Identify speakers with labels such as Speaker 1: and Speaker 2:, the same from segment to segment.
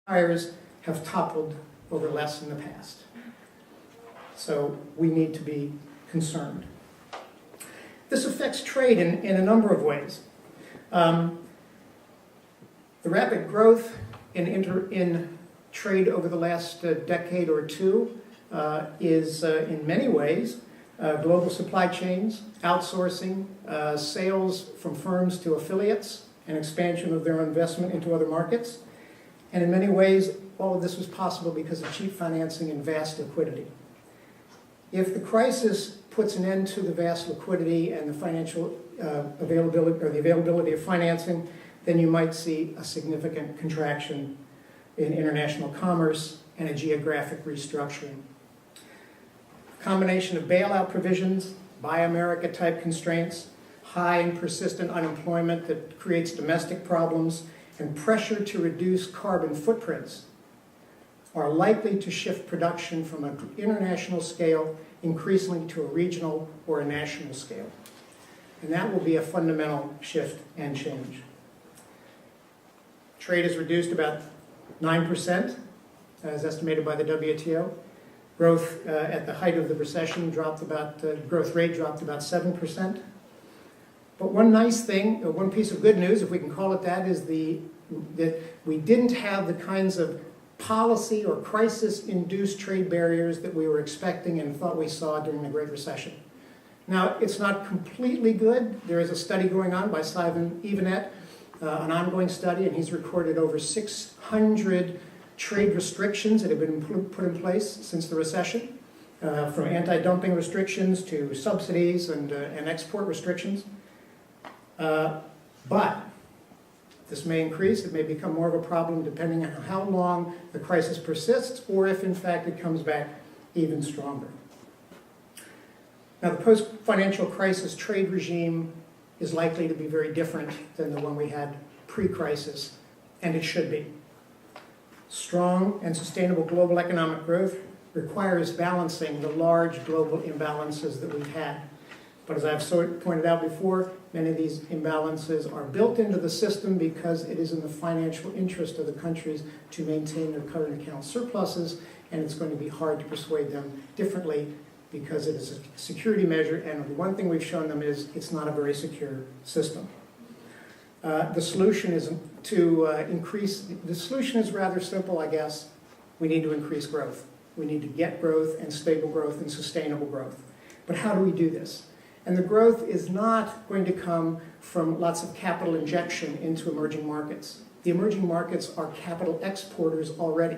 Speaker 1: empires have toppled over less in the past. So we need to be concerned. This affects trade in a number of ways. The rapid growth in trade over the last decade or two is in many ways global supply chains, outsourcing, sales from firms to affiliates, and expansion of their investment into other markets. And in many ways, all of this was possible because of cheap financing and vast liquidity. If the crisis puts an end to the vast liquidity and the financial availability, or the availability of financing, then you might see a significant contraction in international commerce and a geographic restructuring. A combination of bailout provisions, Buy America type constraints, high and persistent unemployment that creates domestic problems, and pressure to reduce carbon footprints are likely to shift production from an international scale increasingly to a regional or a national scale. And that will be a fundamental shift and change. Trade is reduced about 9%, as estimated by the WTO. Growth at the height of the recession growth rate dropped about 7%. But one nice thing, or one piece of good news, if we can call it that, is that we didn't have the kinds of policy or crisis-induced trade barriers that we were expecting and thought we saw during the Great Recession. Now, it's not completely good. There is a study going on by Simon Evenet, an ongoing study, and he's recorded over 600 trade restrictions that have been put in place since the recession, from anti-dumping restrictions to subsidies and export restrictions. But this may increase. It may become more of a problem depending on how long the crisis persists or if, in fact, it comes back even stronger. Now, the post-financial crisis trade regime is likely to be very different than the one we had pre-crisis, and it should be. Strong and sustainable global economic growth requires balancing the large global imbalances that we've had. But as I've pointed out before, many of these imbalances are built into the system because it is in the financial interest of the countries to maintain their current account surpluses, and it's going to be hard to persuade them differently because it is a security measure, and the one thing we've shown them is it's not a very secure system. The solution is the solution is rather simple, I guess. We need to increase growth. We need to get growth and stable growth and sustainable growth. But how do we do this? And the growth is not going to come from lots of capital injection into emerging markets. The emerging markets are capital exporters already.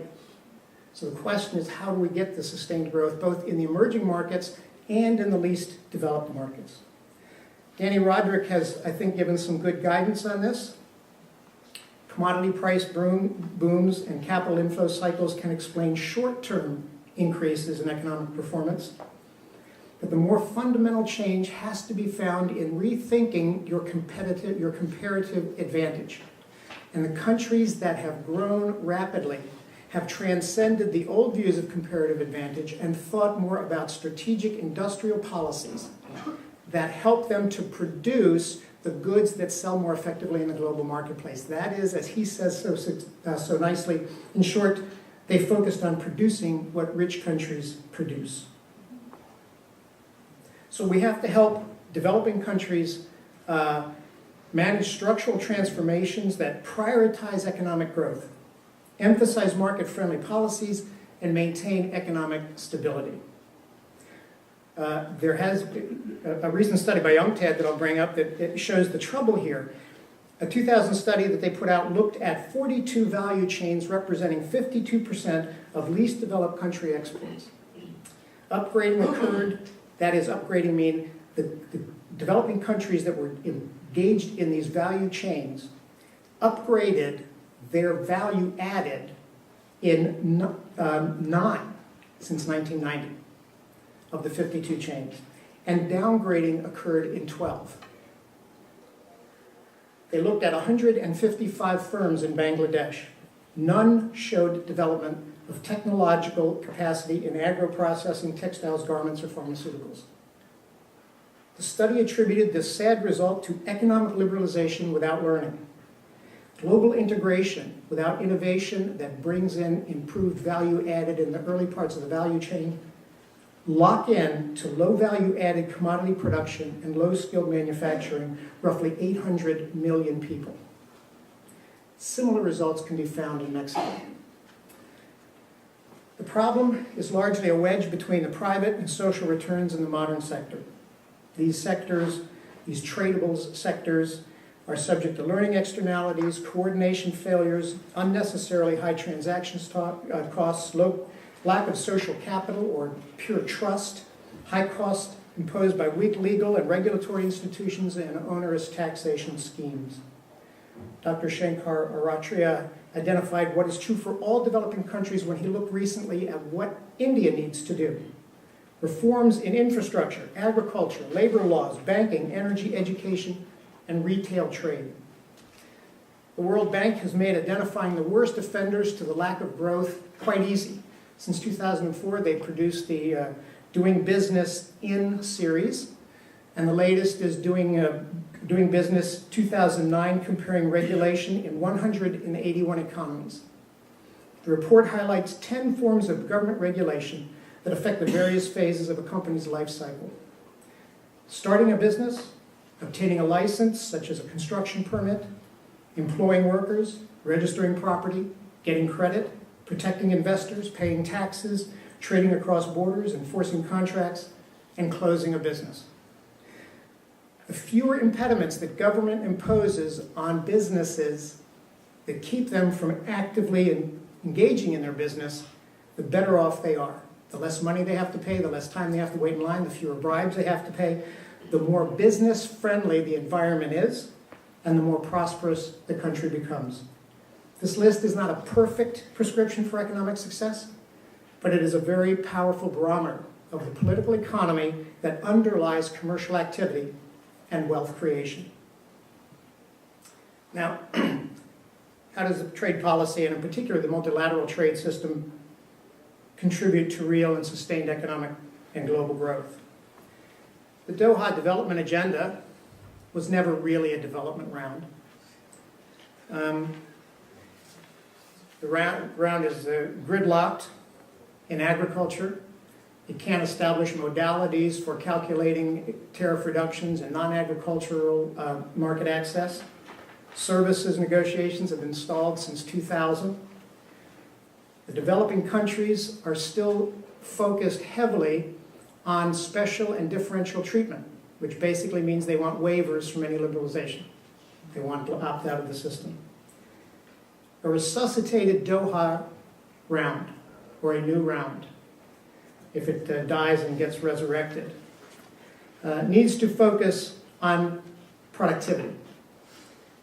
Speaker 1: So the question is, how do we get the sustained growth both in the emerging markets and in the least developed markets? Danny Roderick has, I think, given some good guidance on this. Commodity price booms and capital inflow cycles can explain short-term increases in economic performance. But the more fundamental change has to be found in rethinking your comparative advantage. And the countries that have grown rapidly have transcended the old views of comparative advantage and thought more about strategic industrial policies that help them to produce the goods that sell more effectively in the global marketplace. That is, as he says so nicely, in short, they focused on producing what rich countries produce. So we have to help developing countries manage structural transformations that prioritize economic growth, emphasize market-friendly policies, and maintain economic stability. There has a recent study by UNCTAD that I'll bring up that shows the trouble here. A 2000 study that they put out looked at 42 value chains representing 52% of least developed country exports. Upgrading occurred. That is, upgrading mean the developing countries that were engaged in these value chains upgraded their value added in 9 since 1990 of the 52 chains, and downgrading occurred in 12. They looked at 155 firms in Bangladesh. None showed development of technological capacity in agro-processing, textiles, garments, or pharmaceuticals. The study attributed this sad result to economic liberalization without learning. Global integration without innovation that brings in improved value added in the early parts of the value chain, lock in to low value added commodity production and low skilled manufacturing roughly 800 million people. Similar results can be found in Mexico. The problem is largely a wedge between the private and social returns in the modern sector. These sectors, these tradable sectors, are subject to learning externalities, coordination failures, unnecessarily high transaction costs, lack of social capital or pure trust, high costs imposed by weak legal and regulatory institutions, and onerous taxation schemes. Dr. Shankar Aratria identified what is true for all developing countries when he looked recently at what India needs to do. Reforms in infrastructure, agriculture, labor laws, banking, energy, education, and retail trade. The World Bank has made identifying the worst offenders to the lack of growth quite easy. Since 2004, they produced the Doing Business In series, and the latest is Doing Business 2009, comparing regulation in 181 economies. The report highlights 10 forms of government regulation that affect the various phases of a company's life cycle. Starting a business, obtaining a license, such as a construction permit, employing workers, registering property, getting credit, protecting investors, paying taxes, trading across borders, enforcing contracts, and closing a business. The fewer impediments that government imposes on businesses that keep them from actively engaging in their business, the better off they are. The less money they have to pay, the less time they have to wait in line, the fewer bribes they have to pay, the more business-friendly the environment is, and the more prosperous the country becomes. This list is not a perfect prescription for economic success, but it is a very powerful barometer of the political economy that underlies commercial activity and wealth creation. Now, how does the trade policy, and in particular the multilateral trade system, contribute to real and sustained economic and global growth? The Doha Development Agenda was never really a development round. The round is gridlocked in agriculture. It can't establish modalities for calculating tariff reductions and non-agricultural market access. Services negotiations have been stalled since 2000. The developing countries are still focused heavily on special and differential treatment, which basically means they want waivers from any liberalization. They want to opt out of the system. A resuscitated Doha round, or a new round, if it dies and gets resurrected, needs to focus on productivity,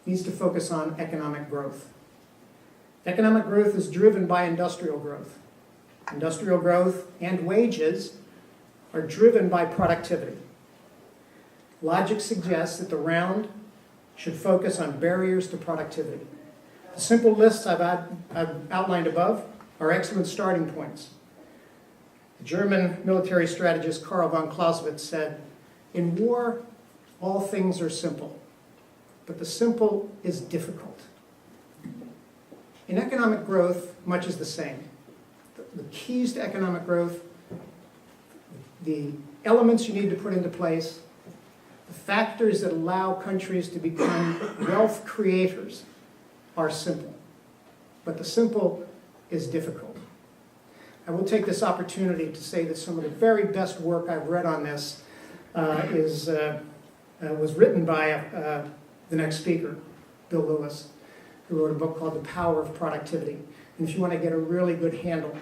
Speaker 1: needs to focus on economic growth. Economic growth is driven by industrial growth. Industrial growth and wages are driven by productivity. Logic suggests that the round should focus on barriers to productivity. The simple lists I've outlined above are excellent starting points. The German military strategist Karl von Clausewitz said, "In war, all things are simple, but the simple is difficult." In economic growth, much is the same. The keys to economic growth, the elements you need to put into place, the factors that allow countries to become wealth creators are simple. But the simple is difficult. I will take this opportunity to say that some of the very best work I've read on this was written by the next speaker, Bill Lewis, who wrote a book called The Power of Productivity. And if you want to get a really good handle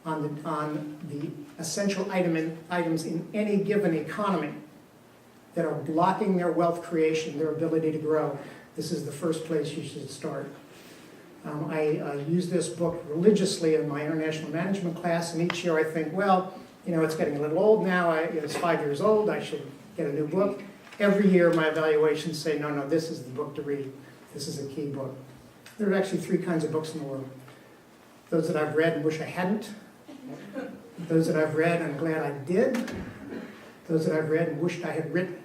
Speaker 1: on the essential items in any given economy that are blocking their wealth creation, their ability to grow, this is the first place you should start. I use this book religiously in my international management class, and each year I think, well, it's getting a little old now. It's 5 years old. I should get a new book. Every year my evaluations say, no, this is the book to read. This is a key book. There are actually 3 kinds of books in the world. Those that I've read and wish I hadn't. Those that I've read and I'm glad I did. Those that I've read and wished I had written.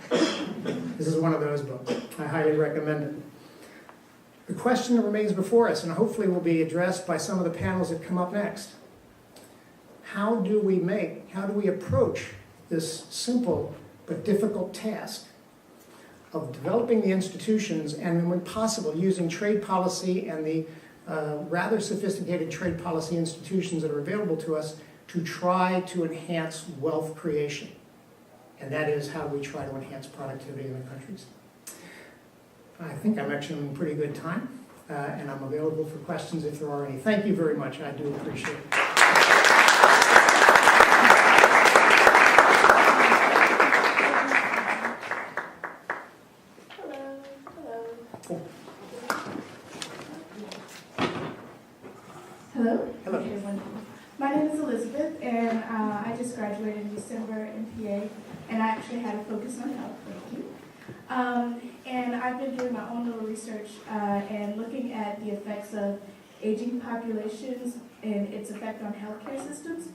Speaker 1: This is one of those books. I highly recommend it. The question that remains before us, and hopefully will be addressed by some of the panels that come up next, how do we approach this simple but difficult task of developing the institutions and, when possible, using trade policy and the rather sophisticated trade policy institutions that are available to us to try to enhance wealth creation. And that is how we try to enhance productivity in the countries. I think I'm actually in pretty good time, and I'm available for questions if there are any. Thank you very much. I do appreciate it.
Speaker 2: Hello.
Speaker 1: Hello.
Speaker 2: Okay, wonderful. My name is Elizabeth, and I just graduated in December in PA, and I actually had a focus on health. Thank you. And I've been doing my own little research and looking at the effects of aging populations and its effect on healthcare systems.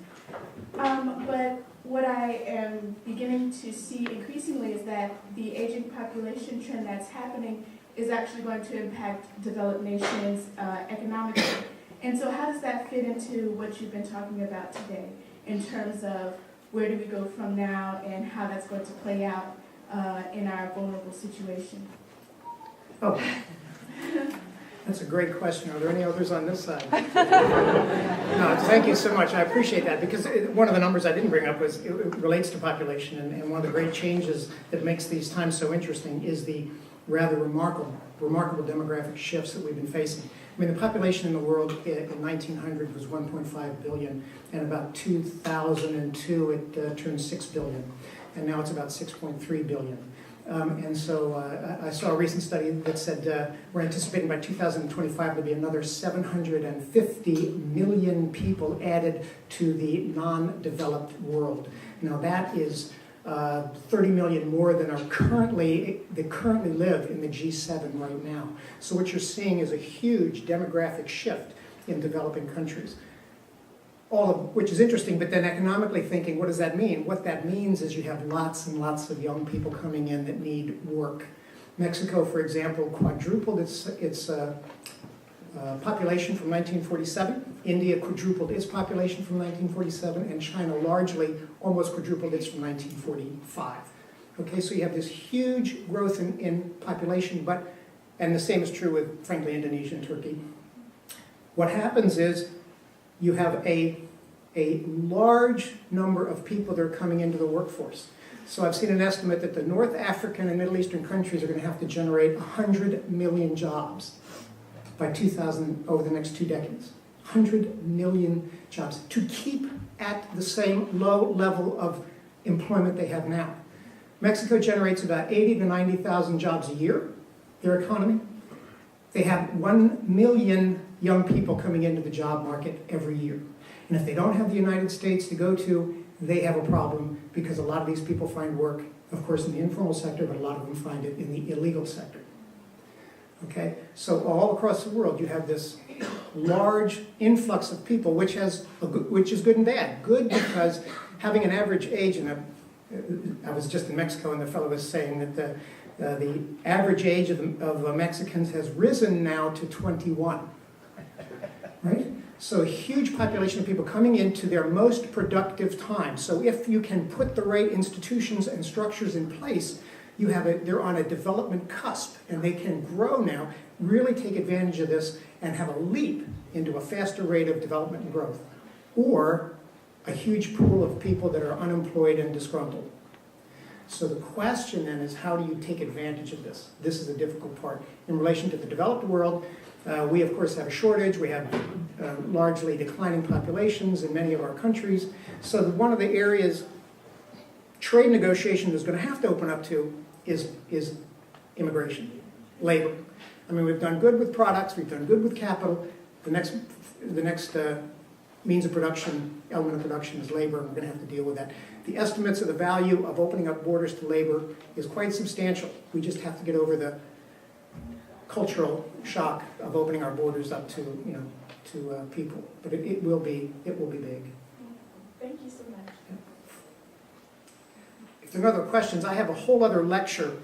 Speaker 2: But what I am beginning to see increasingly is that the aging population trend that's happening is actually going to impact developed nations economically. And so how does that fit into what you've been talking about today in terms of where do we go from now and how that's going to play out in our vulnerable situation?
Speaker 1: Oh, that's a great question. Are there any others on this side? No, thank you so much. I appreciate that, because one of the numbers I didn't bring up was it relates to population, and one of the great changes that makes these times so interesting is the rather remarkable demographic shifts that we've been facing. I mean, the population in the world in 1900 was 1.5 billion, and about 2002 it turned 6 billion, and now it's about 6.3 billion. And so I saw a recent study that said we're anticipating by 2025 there'll be another 750 million people added to the non-developed world. Now that is 30 million more than that currently live in the G7 right now. So what you're seeing is a huge demographic shift in developing countries. All of which is interesting, but then economically thinking, what does that mean? What that means is you have lots and lots of young people coming in that need work. Mexico, for example, quadrupled its population from 1947. India quadrupled its population from 1947, and China largely almost quadrupled its from 1945. Okay, so you have this huge growth in population, and the same is true with, frankly, Indonesia and Turkey. What happens is you have a large number of people that are coming into the workforce. So I've seen an estimate that the North African and Middle Eastern countries are going to have to generate 100 million jobs by 2000, over the next 2 decades. 100 million jobs to keep at the same low level of employment they have now. Mexico generates about 80 to 90,000 jobs a year, their economy. They have 1 million young people coming into the job market every year. And if they don't have the United States to go to, they have a problem, because a lot of these people find work, of course, in the informal sector, but a lot of them find it in the illegal sector. Okay, so all across the world you have this large influx of people, which is good and bad. Good because having an average age, and I was just in Mexico and the fellow was saying that the average age of Mexicans has risen now to 21, right? So a huge population of people coming into their most productive time. So if you can put the right institutions and structures in place, they're on a development cusp, and they can grow now, really take advantage of this, and have a leap into a faster rate of development and growth. Or a huge pool of people that are unemployed and disgruntled. So the question then is, how do you take advantage of this? This is the difficult part. In relation to the developed world, we of course have a shortage. We have largely declining populations in many of our countries. So one of the areas trade negotiation is going to have to open up to is immigration, labor. I mean, we've done good with products, we've done good with capital. The next means of production, element of production is labor, and we're going to have to deal with that. The estimates of the value of opening up borders to labor is quite substantial. We just have to get over the cultural shock of opening our borders up to people. But it will be big.
Speaker 2: Thank you so much.
Speaker 1: If there are other questions, I have a whole other lecture.